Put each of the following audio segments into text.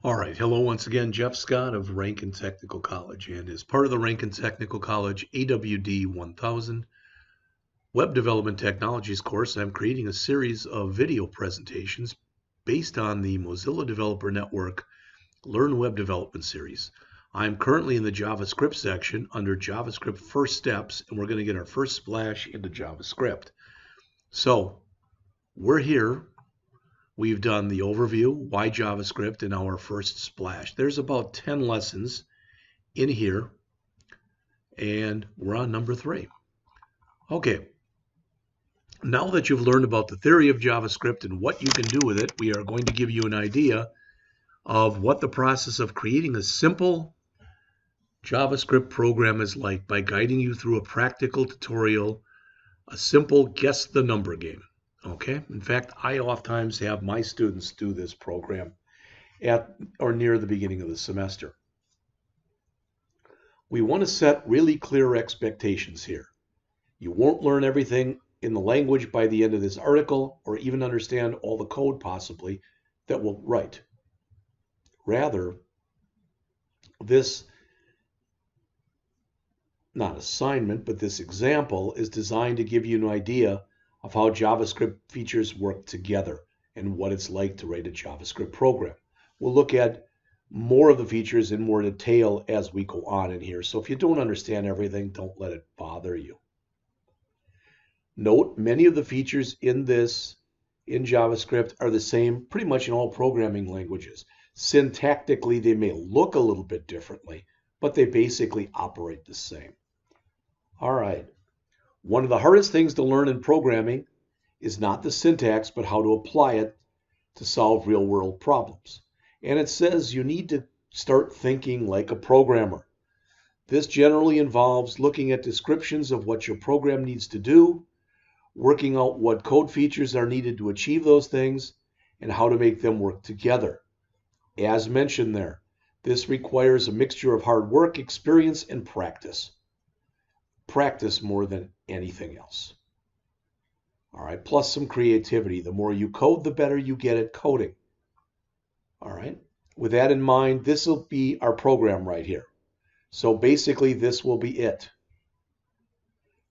All right, hello once again, Jeff Scott of Rankin Technical College, and as part of the Rankin Technical College AWD 1000 Web Development Technologies course, I'm creating a series of video presentations based on the Mozilla Developer Network Learn Web Development series. I'm currently in the JavaScript section under JavaScript First Steps, and we're going to get our first splash into JavaScript. So we're here. We've done the overview, why JavaScript, and our first splash. There's about 10 lessons in here, and we're on number 3. Okay, now that you've learned about the theory of JavaScript and what you can do with it, we are going to give you an idea of what the process of creating a simple JavaScript program is like by guiding you through a practical tutorial, a simple guess the number game. Okay, in fact, I oftentimes have my students do this program at or near the beginning of the semester. We want to set really clear expectations here. You won't learn everything in the language by the end of this article or even understand all the code possibly that we'll write. Rather, this not assignment, but this example is designed to give you an idea of how JavaScript features work together and what it's like to write a JavaScript program. We'll look at more of the features in more detail as we go on in here. So if you don't understand everything, don't let it bother you. Note, many of the features in JavaScript are the same pretty much in all programming languages. Syntactically, they may look a little bit differently, but they basically operate the same. All right. One of the hardest things to learn in programming is not the syntax, but how to apply it to solve real-world problems. And it says you need to start thinking like a programmer. This generally involves looking at descriptions of what your program needs to do, working out what code features are needed to achieve those things, and how to make them work together. As mentioned there, this requires a mixture of hard work, experience, and practice. Practice more than anything else. All right, plus some creativity. The more you code, the better you get at coding. All right, with that in mind, this will be our program right here. So basically, this will be it.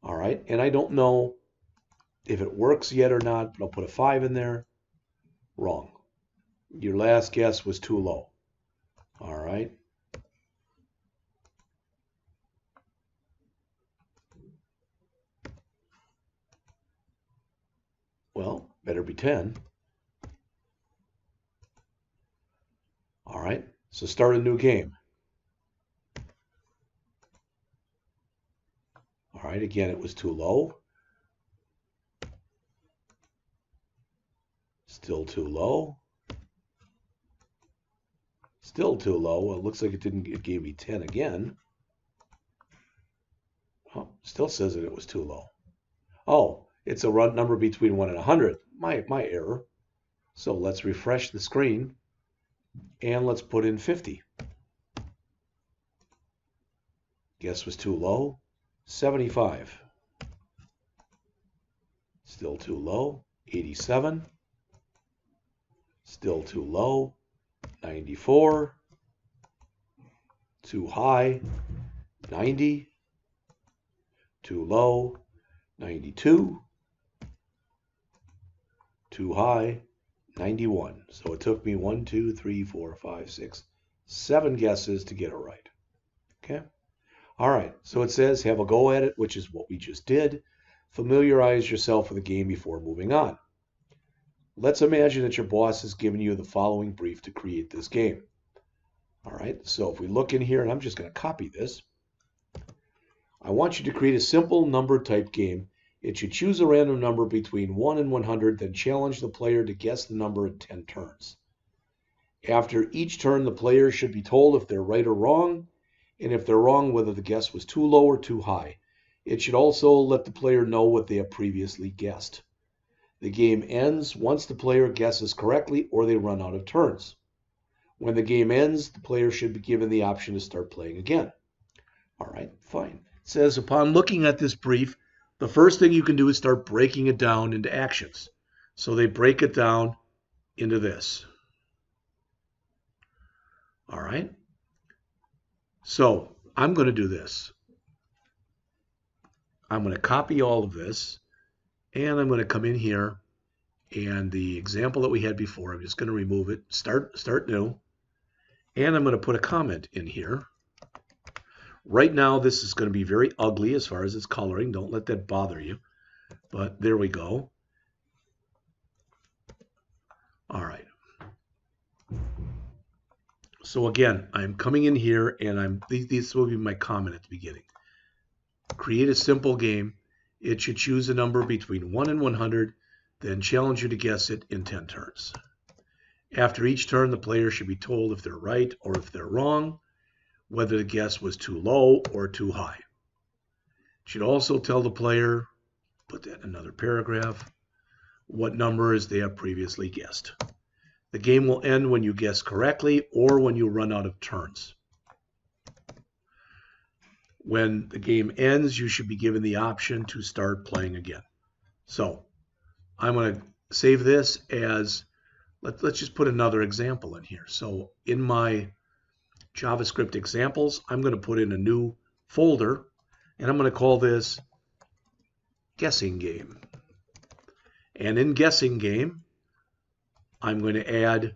All right, and I don't know if it works yet or not, but I'll put a 5 in there. Wrong. Your last guess was too low. All right. Well, better be 10. All right, so start a new game. All right, again, it was too low. Still too low. Still too low. Well, it looks like it gave me 10 again. Oh, still says that it was too low. Oh, it's a number between 1 and 100. My error. So let's refresh the screen and let's put in 50. Guess was too low. 75. Still too low. 87. Still too low. 94. Too high. 90. Too low. 92. Too high. 91. So it took me 1, 2, 3, 4, 5, 6, 7 guesses to get it right. Okay. All right. So it says have a go at it, which is what we just did. Familiarize yourself with the game before moving on. Let's imagine that your boss has given you the following brief to create this game. All right. So if we look in here, and I'm just going to copy this. I want you to create a simple number type game. It should choose a random number between 1 and 100, then challenge the player to guess the number in 10 turns. After each turn, the player should be told if they're right or wrong, and if they're wrong, whether the guess was too low or too high. It should also let the player know what they have previously guessed. The game ends once the player guesses correctly or they run out of turns. When the game ends, the player should be given the option to start playing again. All right, fine. It says upon looking at this brief, the first thing you can do is start breaking it down into actions. So they break it down into this. All right. So I'm going to do this. I'm going to copy all of this, and I'm going to come in here, and the example that we had before, I'm just going to remove it, start new, and I'm going to put a comment in here. Right now, this is going to be very ugly as far as its coloring. Don't let that bother you. But there we go. All right. So again, I'm coming in here, and this will be my comment at the beginning. Create a simple game. It should choose a number between 1 and 100, then challenge you to guess it in 10 turns. After each turn, the player should be told if they're right or if they're wrong, whether the guess was too low or too high. It should also tell the player, put that in another paragraph, what numbers they have previously guessed. The game will end when you guess correctly or when you run out of turns. When the game ends, you should be given the option to start playing again. So I'm going to save this as, let's just put another example in here. So in my JavaScript examples, I'm going to put in a new folder, and I'm going to call this guessing game. And in guessing game, I'm going to add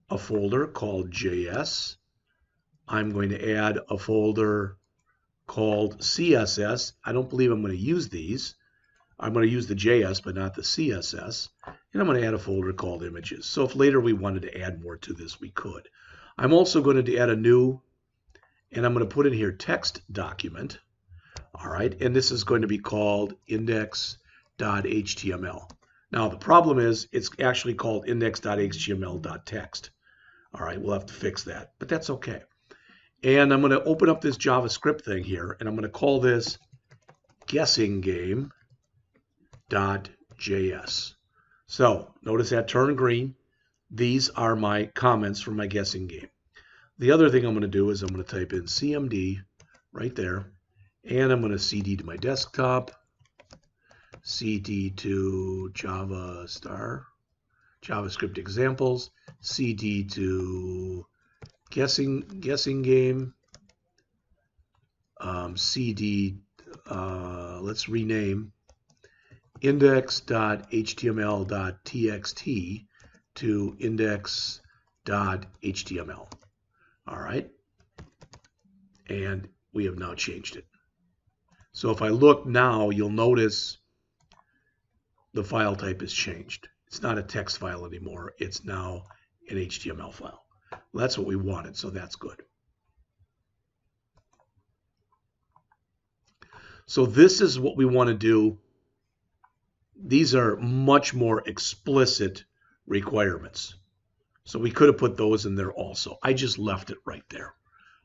a folder called JS. I'm going to add a folder called CSS. I don't believe I'm going to use these. I'm going to use the JS, but not the CSS. And I'm going to add a folder called images. So if later we wanted to add more to this, we could. I'm also going to add a new, and I'm going to put in here text document. All right, and this is going to be called index.html. Now the problem is it's actually called index.html.text. All right, we'll have to fix that, but that's okay. And I'm going to open up this JavaScript thing here, and I'm going to call this guessing game.js. So notice that turned green. These are my comments from my guessing game. The other thing I'm going to do is I'm going to type in CMD right there, and I'm going to CD to my desktop, CD to JavaScript examples, CD to guessing game, CD, let's rename index.html.txt to index.html. All right, and we have now changed it. So if I look now, you'll notice the file type has changed. It's not a text file anymore. It's now an HTML file. Well, that's what we wanted, so that's good. So this is what we want to do. These are much more explicit requirements. So we could have put those in there also. I just left it right there.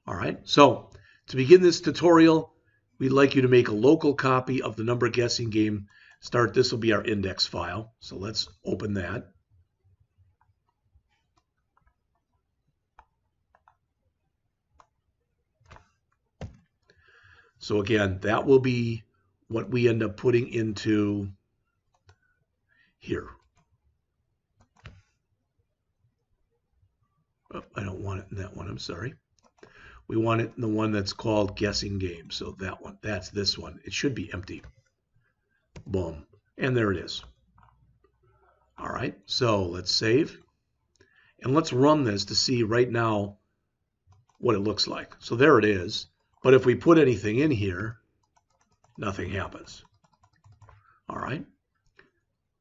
All right, so to begin this tutorial, we'd like you to make a local copy of the number guessing game. This will be our index file. So let's open that. So again, that will be what we end up putting into here. Oh, I don't want it in that one, I'm sorry. We want it in the one that's called guessing game. So that one, that's this one. It should be empty. Boom. And there it is. All right, so let's save. And let's run this to see right now what it looks like. So there it is. But if we put anything in here, nothing happens. All right.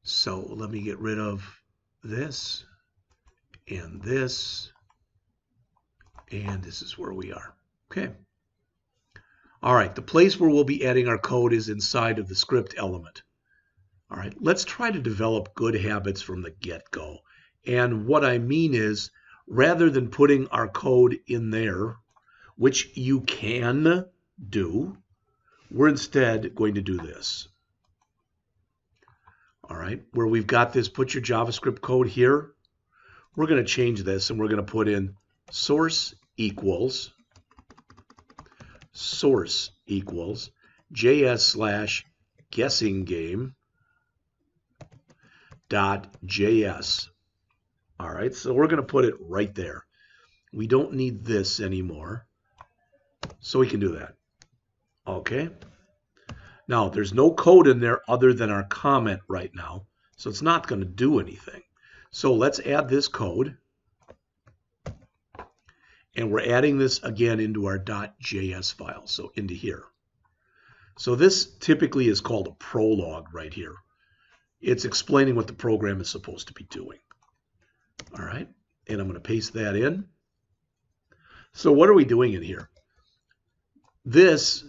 So let me get rid of this, and this is where we are. Okay. All right, the place where we'll be adding our code is inside of the script element. All right, let's try to develop good habits from the get-go. And what I mean is, rather than putting our code in there, which you can do, we're instead going to do this. All right, where we've got this, put your JavaScript code here. We're going to change this, and we're going to put in source equals JS/guessing game.js. All right, so we're going to put it right there. We don't need this anymore. So we can do that. Okay. Now, there's no code in there other than our comment right now, so it's not going to do anything. So let's add this code. And we're adding this again into our .js file, so into here. So this typically is called a prologue right here. It's explaining what the program is supposed to be doing. All right, and I'm going to paste that in. So what are we doing in here? This,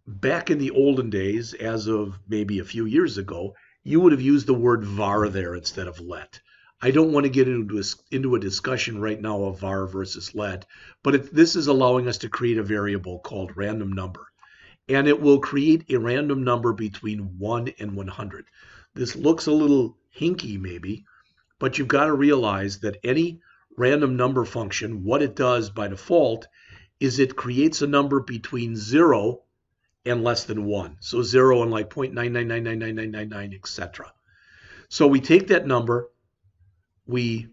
back in the olden days, as of maybe a few years ago, you would have used the word var there instead of let. I don't want to get into a discussion right now of var versus let, but this is allowing us to create a variable called random number. And it will create a random number between 1 and 100. This looks a little hinky maybe, but you've got to realize that any random number function, what it does by default is it creates a number between 0 and less than 1. So 0 and like 0.9999999, etc. So we take that number, we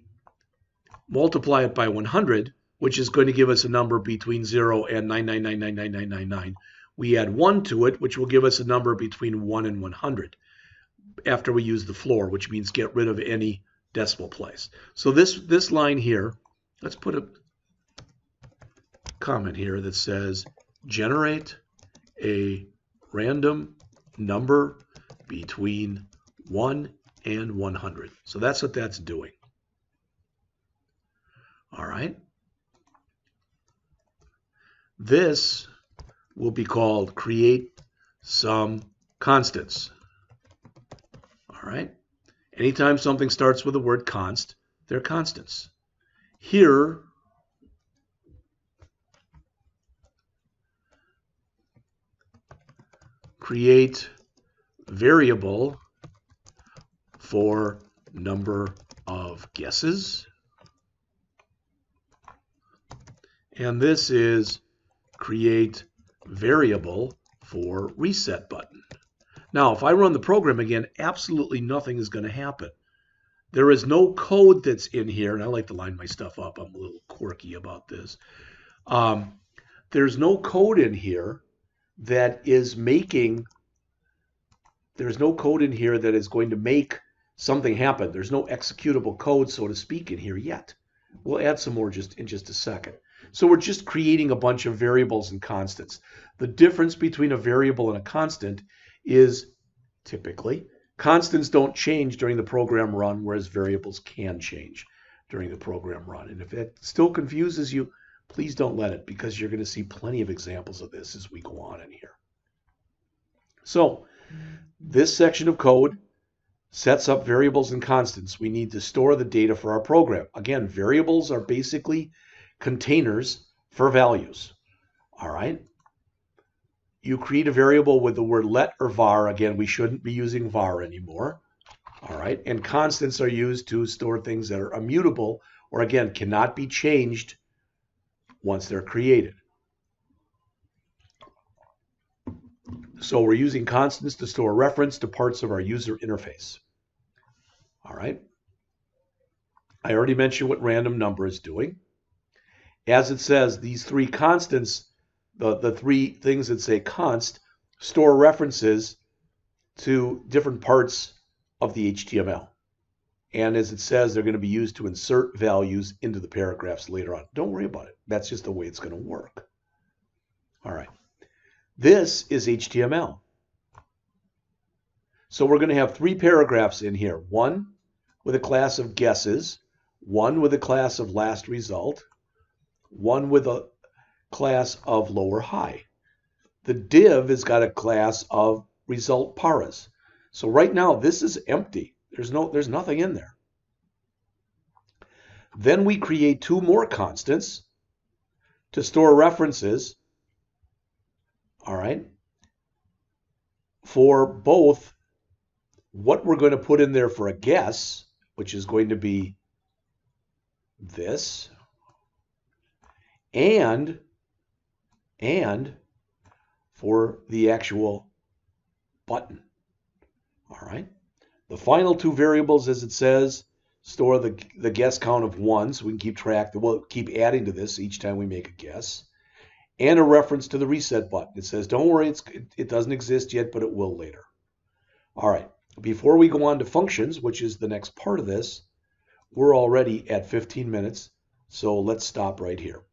multiply it by 100, which is going to give us a number between 0 and 9999999. We add 1 to it, which will give us a number between 1 and 100 after we use the floor, which means get rid of any decimal place. So this line here, let's put a comment here that says generate a random number between 1 and 100. So that's what that's doing. All right. This will be called create some constants. All right. Anytime something starts with the word const, they're constants. Here, create variable for number of guesses. And this is create variable for reset button. Now, if I run the program again, absolutely nothing is going to happen. There is no code that's in here, and I like to line my stuff up. I'm a little quirky about this. There's no code in here that is making, there's no code in here that is going to make something happen. There's no executable code, so to speak, in here yet. We'll add some more in just a second. So we're just creating a bunch of variables and constants. The difference between a variable and a constant is typically constants don't change during the program run, whereas variables can change during the program run. And if it still confuses you, please don't let it, because you're going to see plenty of examples of this as we go on in here. So this section of code sets up variables and constants. We need to store the data for our program. Again, variables are basically containers for values. All right. You create a variable with the word let or var. Again, we shouldn't be using var anymore. All right. And constants are used to store things that are immutable, or again, cannot be changed once they're created. So we're using constants to store reference to parts of our user interface. All right. I already mentioned what random number is doing. As it says, these three constants, the three things that say const, store references to different parts of the HTML. And as it says, they're going to be used to insert values into the paragraphs later on. Don't worry about it. That's just the way it's going to work. All right. This is HTML. So we're going to have three paragraphs in here. One with a class of guesses, one with a class of last result, one with a class of lower high. The div has got a class of result paras. So right now this is empty. There's nothing in there. Then we create two more constants to store references, all right, for both what we're going to put in there for a guess, which is going to be this, and for the actual button. All right. The final two variables, as it says, store the guess count of 1, so we can keep track. We'll keep adding to this each time we make a guess. And a reference to the reset button. It says, don't worry, it doesn't exist yet, but it will later. All right, before we go on to functions, which is the next part of this, we're already at 15 minutes, so let's stop right here.